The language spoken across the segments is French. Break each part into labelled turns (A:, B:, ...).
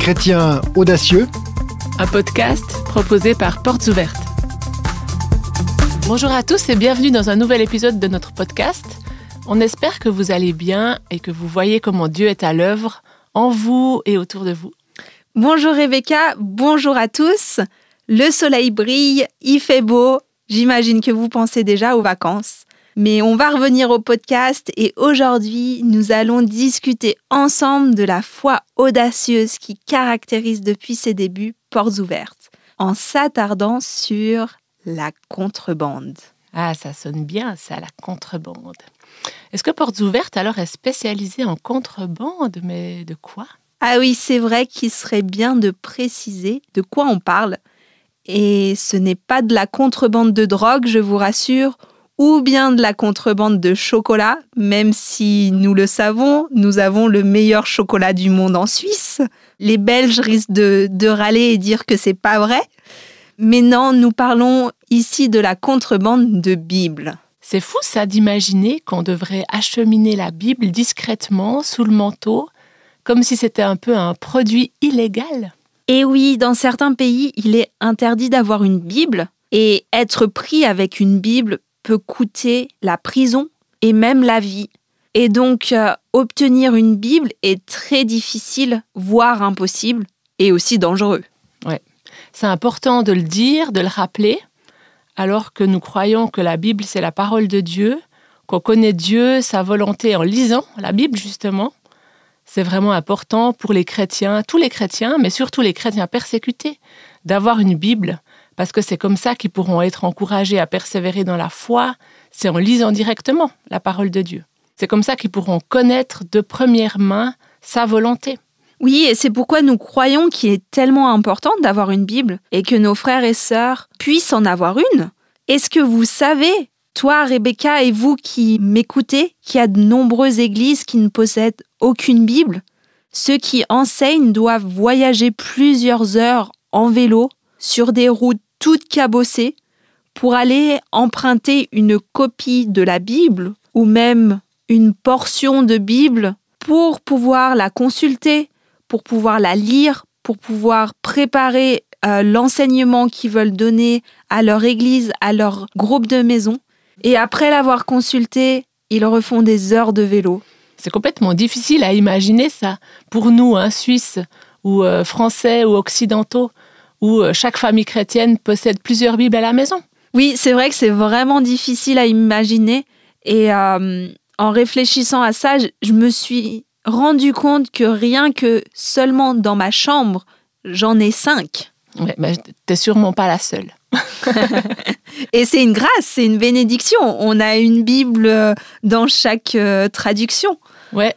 A: Chrétiens audacieux,
B: un podcast proposé par Portes Ouvertes. Bonjour à tous et bienvenue dans un nouvel épisode de notre podcast. On espère que vous allez bien et que vous voyez comment Dieu est à l'œuvre en vous et autour de vous.
C: Bonjour Rebecca, bonjour à tous. Le soleil brille, il fait beau. J'imagine que vous pensez déjà aux vacances. Mais on va revenir au podcast et aujourd'hui, nous allons discuter ensemble de la foi audacieuse qui caractérise depuis ses débuts Portes Ouvertes, en s'attardant sur la contrebande.
B: Ah, ça sonne bien ça, la contrebande. Est-ce que Portes Ouvertes alors est spécialisée en contrebande, mais de quoi ?
C: Ah oui, c'est vrai qu'il serait bien de préciser de quoi on parle. Et ce n'est pas de la contrebande de drogue, je vous rassure, ou bien de la contrebande de chocolat, même si nous le savons, nous avons le meilleur chocolat du monde en Suisse. Les Belges risquent de râler et dire que c'est pas vrai. Mais non, nous parlons ici de la contrebande de Bible.
B: C'est fou ça d'imaginer qu'on devrait acheminer la Bible discrètement sous le manteau, comme si c'était un peu un produit illégal.
C: Et oui, dans certains pays, il est interdit d'avoir une Bible. Et être pris avec une Bible peut coûter la prison et même la vie. Et donc, obtenir une Bible est très difficile, voire impossible, et aussi dangereux.
B: Ouais. C'est important de le dire, de le rappeler, alors que nous croyons que la Bible, c'est la parole de Dieu, qu'on connaît Dieu, sa volonté en lisant la Bible, justement. C'est vraiment important pour les chrétiens, tous les chrétiens, mais surtout les chrétiens persécutés, d'avoir une Bible, parce que c'est comme ça qu'ils pourront être encouragés à persévérer dans la foi, c'est en lisant directement la parole de Dieu. C'est comme ça qu'ils pourront connaître de première main sa volonté.
C: Oui, et c'est pourquoi nous croyons qu'il est tellement important d'avoir une Bible et que nos frères et sœurs puissent en avoir une. Est-ce que vous savez, toi, Rebecca, et vous qui m'écoutez, qu'il y a de nombreuses églises qui ne possèdent aucune Bible ? Ceux qui enseignent doivent voyager plusieurs heures en vélo sur des routes toutes cabossées pour aller emprunter une copie de la Bible ou même une portion de Bible pour pouvoir la consulter, pour pouvoir la lire, pour pouvoir préparer l'enseignement qu'ils veulent donner à leur église, à leur groupe de maison. Et après l'avoir consulté, ils refont des heures de vélo.
B: C'est complètement difficile à imaginer ça pour nous, Suisses ou Français ou Occidentaux, où chaque famille chrétienne possède plusieurs Bibles à la maison.
C: Oui, c'est vrai que c'est vraiment difficile à imaginer. Et en réfléchissant à ça, je me suis rendu compte que rien que seulement dans ma chambre, j'en ai 5.
B: Ouais, mais t'es sûrement pas la seule.
C: Et c'est une grâce, c'est une bénédiction. On a une Bible dans chaque traduction.
B: Ouais,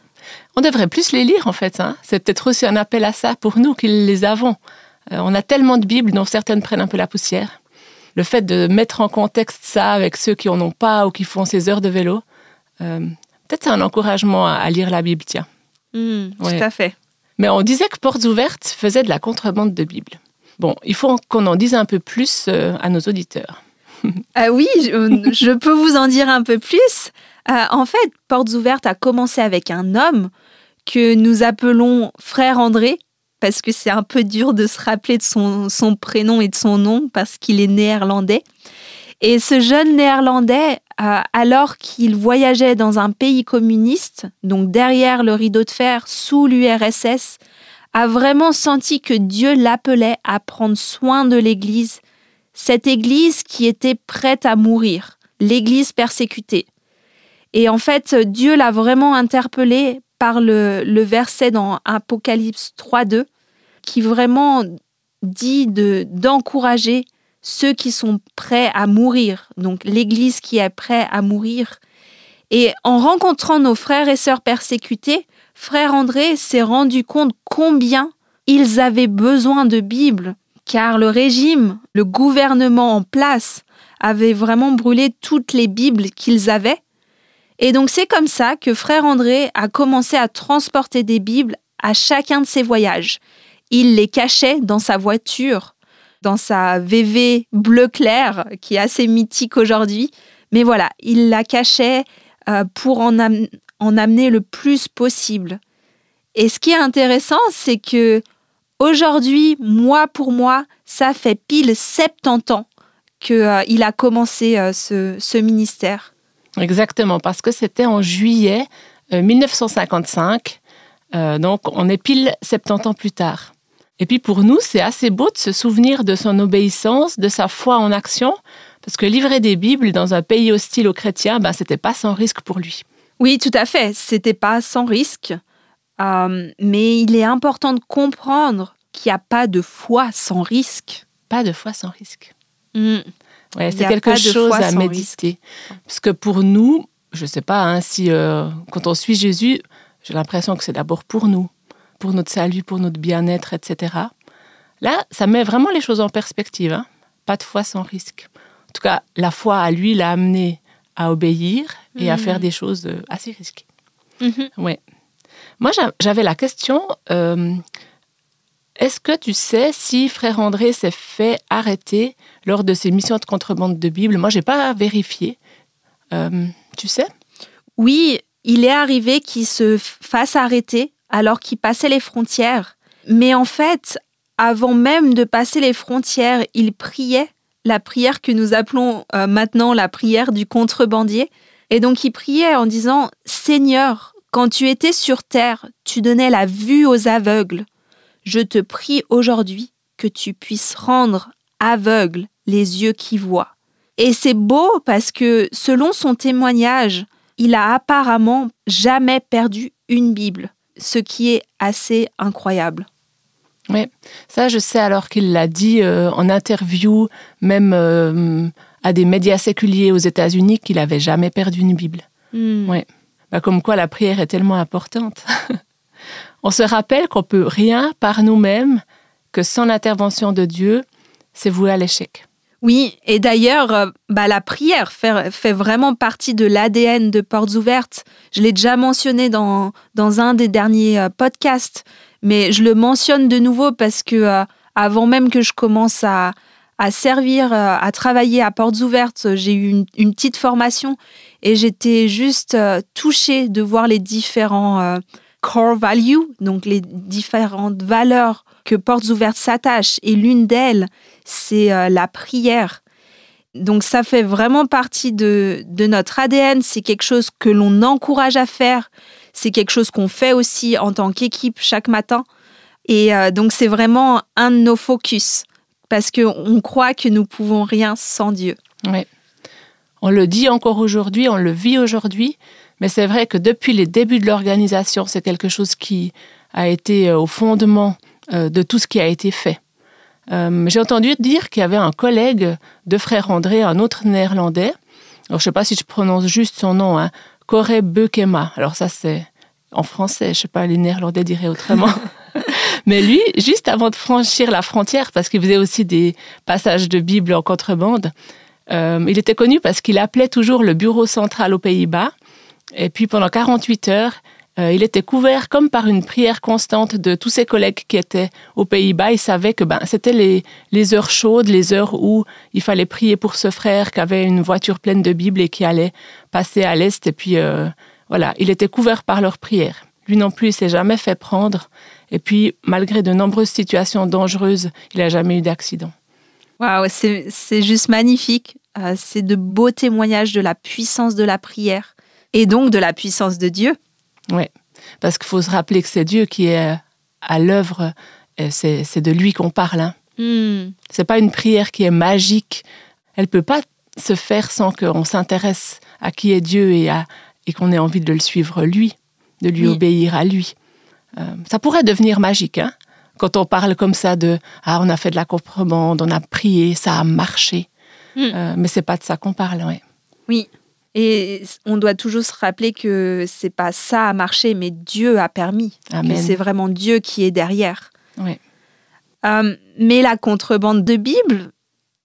B: on devrait plus les lire en fait. C'est peut-être aussi un appel à ça pour nous qui les avons. On a tellement de Bibles dont certaines prennent un peu la poussière. Le fait de mettre en contexte ça avec ceux qui en ont pas ou qui font ces heures de vélo, peut-être c'est un encouragement à lire la Bible, tiens.
C: Ouais. Tout à fait.
B: Mais on disait que Portes Ouvertes faisait de la contrebande de Bible. Bon, il faut qu'on en dise un peu plus à nos auditeurs.
C: Ah oui, je peux vous en dire un peu plus. En fait, Portes Ouvertes a commencé avec un homme que nous appelons Frère André, parce que c'est un peu dur de se rappeler de son prénom et de son nom, parce qu'il est néerlandais. Et ce jeune néerlandais, alors qu'il voyageait dans un pays communiste, donc derrière le rideau de fer, sous l'URSS, a vraiment senti que Dieu l'appelait à prendre soin de l'Église, cette Église qui était prête à mourir, l'Église persécutée. Et en fait, Dieu l'a vraiment interpellé par le verset dans Apocalypse 3:2, qui vraiment dit d'encourager ceux qui sont prêts à mourir, donc l'Église qui est prête à mourir. Et en rencontrant nos frères et sœurs persécutés, Frère André s'est rendu compte combien ils avaient besoin de Bible, car le régime, le gouvernement en place, avait vraiment brûlé toutes les Bibles qu'ils avaient. Et donc c'est comme ça que Frère André a commencé à transporter des Bibles à chacun de ses voyages. Il les cachait dans sa voiture, dans sa VV bleu clair, qui est assez mythique aujourd'hui. Mais voilà, il la cachait pour en amener le plus possible. Et ce qui est intéressant, c'est que aujourd'hui, mois pour mois, ça fait pile 70 ans qu'il a commencé ce ministère.
B: Exactement, parce que c'était en juillet 1955, donc on est pile 70 ans plus tard. Et puis pour nous, c'est assez beau de se souvenir de son obéissance, de sa foi en action, parce que livrer des Bibles dans un pays hostile aux chrétiens, c'était pas sans risque pour lui.
C: Oui, tout à fait, c'était pas sans risque, mais il est important de comprendre qu'il n'y a pas de foi sans risque.
B: Pas de foi sans risque.
C: Ouais,
B: c'est quelque chose à méditer. Parce que pour nous, je ne sais pas, si quand on suit Jésus, j'ai l'impression que c'est d'abord pour nous, pour notre salut, pour notre bien-être, etc. Là, ça met vraiment les choses en perspective. Hein. Pas de foi sans risque. En tout cas, la foi à lui l'a amené à obéir et à faire des choses assez risquées. Ouais. Moi, j'avais la question, est-ce que tu sais si Frère André s'est fait arrêter lors de ses missions de contrebande de Bible? Moi, je n'ai pas vérifié. Tu sais?
C: Oui, il est arrivé qu'il se fasse arrêter alors qu'il passait les frontières. Mais en fait, avant même de passer les frontières, il priait la prière que nous appelons maintenant la prière du contrebandier. Et donc, il priait en disant « Seigneur, quand tu étais sur terre, tu donnais la vue aux aveugles. Je te prie aujourd'hui que tu puisses rendre aveugles les yeux qui voient. » Et c'est beau parce que, selon son témoignage, il a apparemment jamais perdu une Bible, ce qui est assez incroyable.
B: Oui, ça je sais alors qu'il l'a dit en interview, même à des médias séculiers aux États-Unis, qu'il n'avait jamais perdu une Bible. Ouais. Comme quoi la prière est tellement importante. On se rappelle qu'on ne peut rien par nous-mêmes, que sans l'intervention de Dieu, c'est voué à l'échec.
C: Oui, et d'ailleurs, la prière fait vraiment partie de l'ADN de Portes Ouvertes. Je l'ai déjà mentionné dans un des derniers podcasts, mais je le mentionne de nouveau parce que avant même que je commence à servir, à travailler à Portes Ouvertes, j'ai eu une petite formation et j'étais juste touchée de voir les différents core values, donc les différentes valeurs que Portes Ouvertes s'attachent. Et l'une d'elles, c'est la prière. Donc ça fait vraiment partie de notre ADN. C'est quelque chose que l'on encourage à faire. C'est quelque chose qu'on fait aussi en tant qu'équipe chaque matin. Et donc c'est vraiment un de nos focus. Parce qu'on croit que nous ne pouvons rien sans Dieu.
B: Oui. On le dit encore aujourd'hui, on le vit aujourd'hui. Mais c'est vrai que depuis les débuts de l'organisation, c'est quelque chose qui a été au fondement de tout ce qui a été fait. J'ai entendu dire qu'il y avait un collègue de Frère André, un autre néerlandais. Alors, je ne sais pas si je prononce juste son nom, hein, Corey Beukema. Alors ça, c'est en français, je ne sais pas, les néerlandais diraient autrement. Mais lui, juste avant de franchir la frontière, parce qu'il faisait aussi des passages de Bible en contrebande, il était connu parce qu'il appelait toujours le bureau central aux Pays-Bas. Et puis pendant 48 heures, il était couvert comme par une prière constante de tous ses collègues qui étaient aux Pays-Bas. Il savait que c'était les heures chaudes, les heures où il fallait prier pour ce frère qui avait une voiture pleine de Bibles et qui allait passer à l'Est. Et puis voilà, il était couvert par leur prière. Lui non plus, il ne s'est jamais fait prendre. Et puis, malgré de nombreuses situations dangereuses, il n'a jamais eu d'accident.
C: Waouh, c'est juste magnifique. C'est de beaux témoignages de la puissance de la prière et donc de la puissance de Dieu.
B: Oui, parce qu'il faut se rappeler que c'est Dieu qui est à l'œuvre, c'est de lui qu'on parle. Hein. C'est pas une prière qui est magique. Elle peut pas se faire sans qu'on s'intéresse à qui est Dieu et qu'on ait envie de le suivre lui, de lui obéir à lui. Ça pourrait devenir magique, hein, quand on parle comme ça de « on a fait de la contrebande, on a prié, ça a marché ». Mais c'est pas de ça qu'on parle, ouais.
C: Oui. Et on doit toujours se rappeler que c'est pas ça a marché, mais Dieu a permis.
B: Amen.
C: Que c'est vraiment Dieu qui est derrière.
B: Oui.
C: Mais la contrebande de Bible,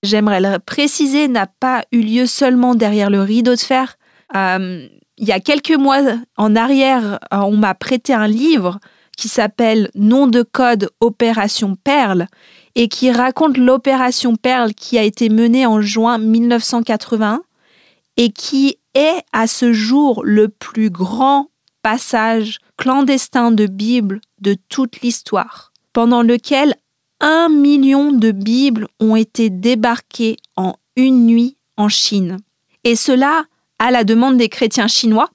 C: j'aimerais le préciser, n'a pas eu lieu seulement derrière le rideau de fer. Il y a quelques mois en arrière, on m'a prêté un livre qui s'appelle « Nom de code Opération Perle » et qui raconte l'opération Perle qui a été menée en juin 1981 et qui est à ce jour le plus grand passage clandestin de Bible de toute l'histoire. pendant lequel 1 million de Bibles ont été débarquées en une nuit en Chine. Et cela à la demande des chrétiens chinois.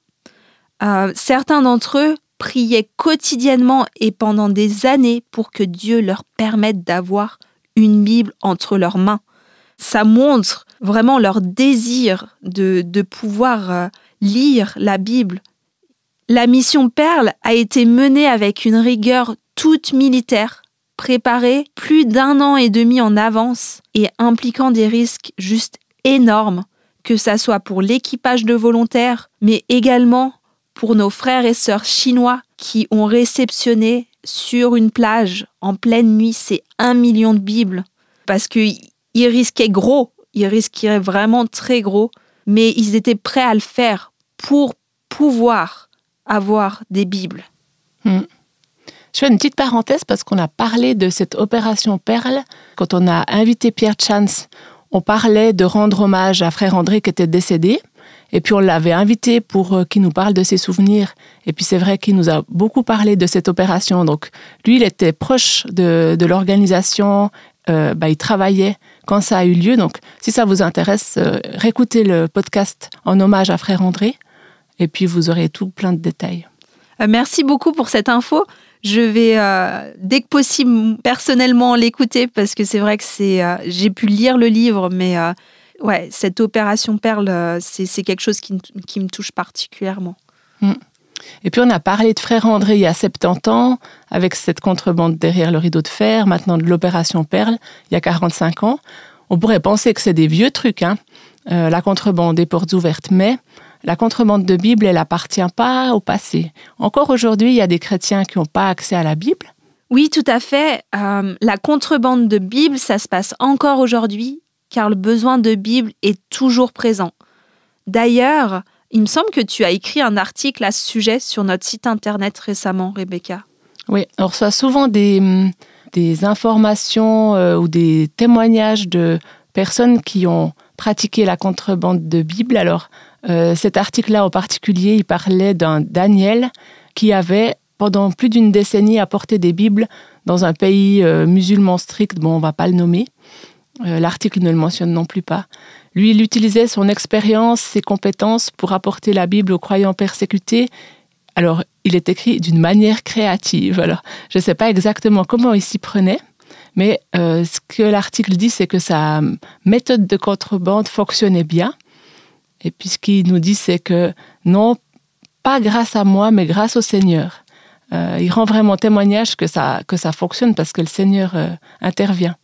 C: Certains d'entre eux priaient quotidiennement et pendant des années pour que Dieu leur permette d'avoir une Bible entre leurs mains. Ça montre vraiment leur désir de pouvoir lire la Bible. La mission Perle a été menée avec une rigueur toute militaire, préparée plus d'1 an et demi en avance et impliquant des risques juste énormes, que ça soit pour l'équipage de volontaires, mais également pour nos frères et sœurs chinois qui ont réceptionné sur une plage en pleine nuit ces 1 million de Bibles. Parce qu'ils risquaient gros, ils risquaient vraiment très gros, mais ils étaient prêts à le faire pour pouvoir avoir des Bibles.
B: Je fais une petite parenthèse parce qu'on a parlé de cette opération Perle. Quand on a invité Pierre Chance, on parlait de rendre hommage à frère André qui était décédé. Et puis on l'avait invité pour qu'il nous parle de ses souvenirs. Et puis c'est vrai qu'il nous a beaucoup parlé de cette opération. Donc lui, il était proche de l'organisation. Il travaillait quand ça a eu lieu. Donc si ça vous intéresse, réécoutez le podcast en hommage à frère André. Et puis vous aurez tout plein de détails.
C: Merci beaucoup pour cette info. Je vais, dès que possible, personnellement l'écouter parce que c'est vrai que j'ai pu lire le livre, mais cette opération Perle, c'est quelque chose qui me touche particulièrement.
B: Et puis on a parlé de frère André il y a 70 ans, avec cette contrebande derrière le rideau de fer, maintenant de l'opération Perle, il y a 45 ans. On pourrait penser que c'est des vieux trucs, la contrebande des portes ouvertes, mais la contrebande de Bible, elle n'appartient pas au passé. Encore aujourd'hui, il y a des chrétiens qui n'ont pas accès à la Bible.
C: Oui, tout à fait. La contrebande de Bible, ça se passe encore aujourd'hui, car le besoin de Bible est toujours présent. D'ailleurs, il me semble que tu as écrit un article à ce sujet sur notre site internet récemment, Rebecca.
B: Oui, on reçoit souvent des informations ou des témoignages de personnes qui ont pratiqué la contrebande de Bible. Alors, cet article-là en particulier, il parlait d'un Daniel qui avait, pendant plus d'1 décennie, apporté des Bibles dans un pays musulman strict. Bon, on ne va pas le nommer. L'article ne le mentionne non plus pas. Lui, il utilisait son expérience, ses compétences pour apporter la Bible aux croyants persécutés. Alors, il est écrit d'une manière créative. Alors, je ne sais pas exactement comment il s'y prenait, mais ce que l'article dit, c'est que sa méthode de contrebande fonctionnait bien. Et puis, ce qu'il nous dit, c'est que non, pas grâce à moi, mais grâce au Seigneur. Il rend vraiment témoignage que ça fonctionne parce que le Seigneur intervient.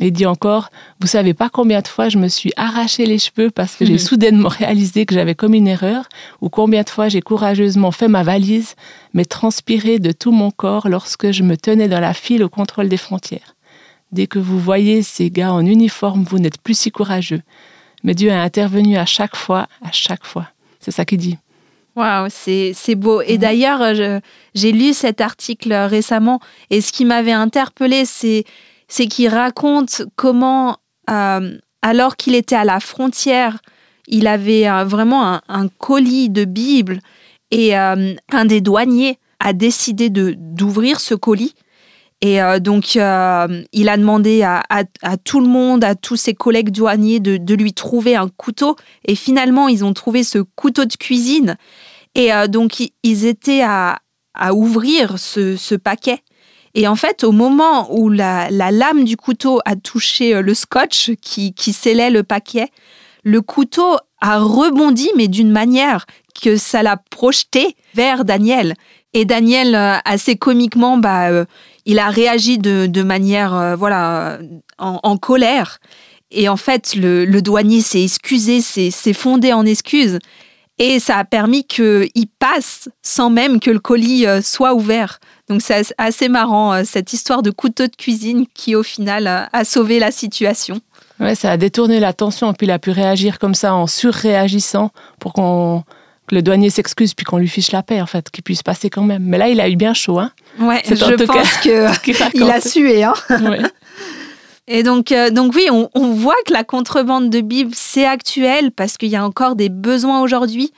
B: Et il dit encore, vous savez pas combien de fois je me suis arraché les cheveux parce que j'ai soudainement réalisé que j'avais commis une erreur, ou combien de fois j'ai courageusement fait ma valise, mais transpiré de tout mon corps lorsque je me tenais dans la file au contrôle des frontières. Dès que vous voyez ces gars en uniforme, vous n'êtes plus si courageux. Mais Dieu a intervenu à chaque fois. C'est ça qu'il dit.
C: Waouh, c'est beau. Et d'ailleurs, j'ai lu cet article récemment, et ce qui m'avait interpellée, c'est qu'il raconte comment, alors qu'il était à la frontière, il avait vraiment un colis de Bible, et un des douaniers a décidé d'ouvrir ce colis. Et donc, il a demandé à tout le monde, à tous ses collègues douaniers de lui trouver un couteau. Et finalement, ils ont trouvé ce couteau de cuisine. Et donc, ils étaient à ouvrir ce paquet. Et en fait, au moment où la lame du couteau a touché le scotch qui scellait le paquet, le couteau a rebondi, mais d'une manière que ça l'a projeté vers Daniel. Et Daniel, assez comiquement, il a réagi de manière en colère. Et en fait, le douanier s'est excusé, s'est fondé en excuses. Et ça a permis qu'il passe sans même que le colis soit ouvert. Donc c'est assez marrant, cette histoire de couteau de cuisine qui, au final, a sauvé la situation.
B: Ouais, ça a détourné l'attention. Puis il a pu réagir comme ça en surréagissant pour que le douanier s'excuse puis qu'on lui fiche la paix, en fait, qu'il puisse passer quand même. Mais là, il a eu bien chaud. Hein.
C: Ouais, je pense qu'il a sué. Hein. Ouais. Et donc oui, on voit que la contrebande de Bible, c'est actuel parce qu'il y a encore des besoins aujourd'hui.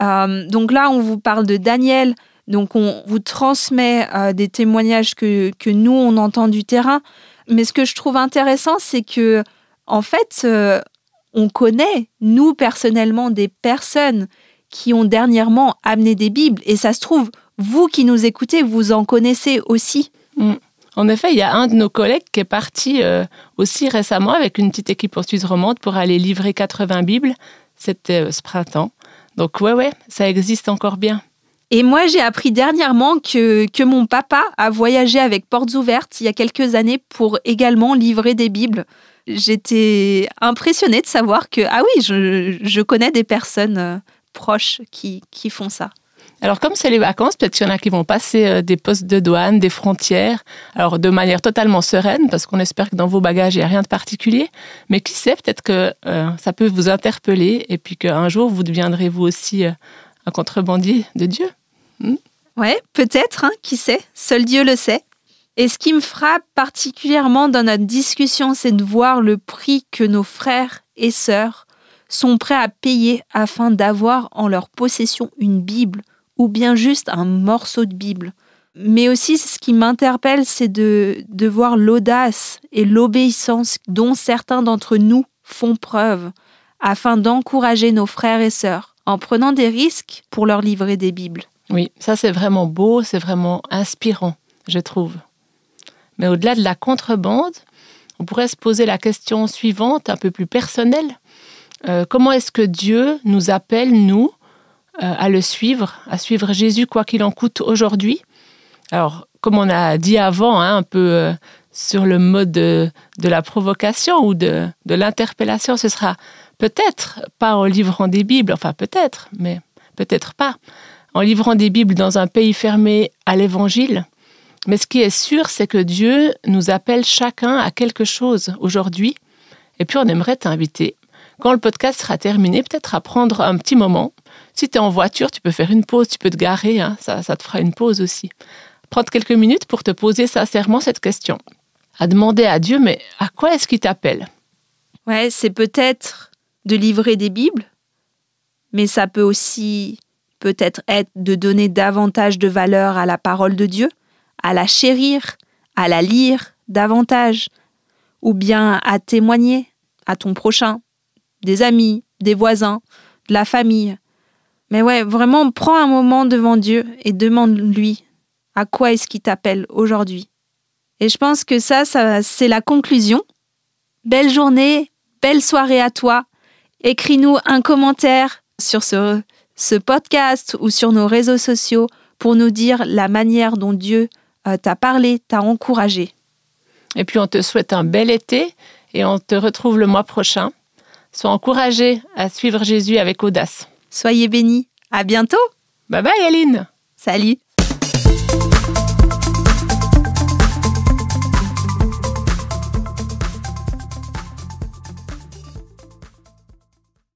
C: Donc là, on vous parle de Daniel, Donc, on vous transmet des témoignages que nous, on entend du terrain. Mais ce que je trouve intéressant, c'est que, en fait, on connaît, nous, personnellement, des personnes qui ont dernièrement amené des Bibles. Et ça se trouve, vous qui nous écoutez, vous en connaissez aussi.
B: En effet, il y a un de nos collègues qui est parti aussi récemment avec une petite équipe en Suisse romande pour aller livrer 80 Bibles. C'était ce printemps. Donc ouais, ça existe encore bien.
C: Et moi, j'ai appris dernièrement que mon papa a voyagé avec Portes Ouvertes il y a quelques années pour également livrer des Bibles. J'étais impressionnée de savoir que, ah oui, je connais des personnes proches qui font ça.
B: Alors, comme c'est les vacances, peut-être qu'il y en a qui vont passer des postes de douane, des frontières, alors de manière totalement sereine, parce qu'on espère que dans vos bagages, il n'y a rien de particulier. Mais qui sait, peut-être que ça peut vous interpeller et puis qu'un jour, vous deviendrez vous aussi un contrebandier de Dieu.
C: Ouais, peut-être, hein, qui sait, seul Dieu le sait. Et ce qui me frappe particulièrement dans notre discussion, c'est de voir le prix que nos frères et sœurs sont prêts à payer afin d'avoir en leur possession une Bible ou bien juste un morceau de Bible. Mais aussi, ce qui m'interpelle, c'est de voir l'audace et l'obéissance dont certains d'entre nous font preuve afin d'encourager nos frères et sœurs en prenant des risques pour leur livrer des Bibles.
B: Oui, ça c'est vraiment beau, c'est vraiment inspirant, je trouve. Mais au-delà de la contrebande, on pourrait se poser la question suivante, un peu plus personnelle. Comment est-ce que Dieu nous appelle, nous, à le suivre, à suivre Jésus quoi qu'il en coûte aujourd'hui? Alors, comme on a dit avant, un peu sur le mode de la provocation ou de l'interpellation, ce sera peut-être pas en livrant des Bibles, enfin peut-être, mais peut-être pas, en livrant des Bibles dans un pays fermé à l'Évangile. Mais ce qui est sûr, c'est que Dieu nous appelle chacun à quelque chose aujourd'hui. Et puis, on aimerait t'inviter, quand le podcast sera terminé, peut-être à prendre un petit moment. Si tu es en voiture, tu peux faire une pause, tu peux te garer, ça te fera une pause aussi. Prendre quelques minutes pour te poser sincèrement cette question. À demander à Dieu, mais à quoi est-ce qu'il t'appelle?
C: Ouais, c'est peut-être de livrer des Bibles, mais ça peut aussi peut-être être de donner davantage de valeur à la parole de Dieu, à la chérir, à la lire davantage, ou bien à témoigner à ton prochain, des amis, des voisins, de la famille. Mais ouais, vraiment, prends un moment devant Dieu et demande-lui à quoi est-ce qu'il t'appelle aujourd'hui. Et je pense que ça, c'est la conclusion. Belle journée, belle soirée à toi. Écris-nous un commentaire sur ce podcast ou sur nos réseaux sociaux pour nous dire la manière dont Dieu t'a parlé, t'a encouragé.
B: Et puis on te souhaite un bel été et on te retrouve le mois prochain. Sois encouragé à suivre Jésus avec audace.
C: Soyez bénis. À bientôt.
B: Bye bye Aline.
C: Salut.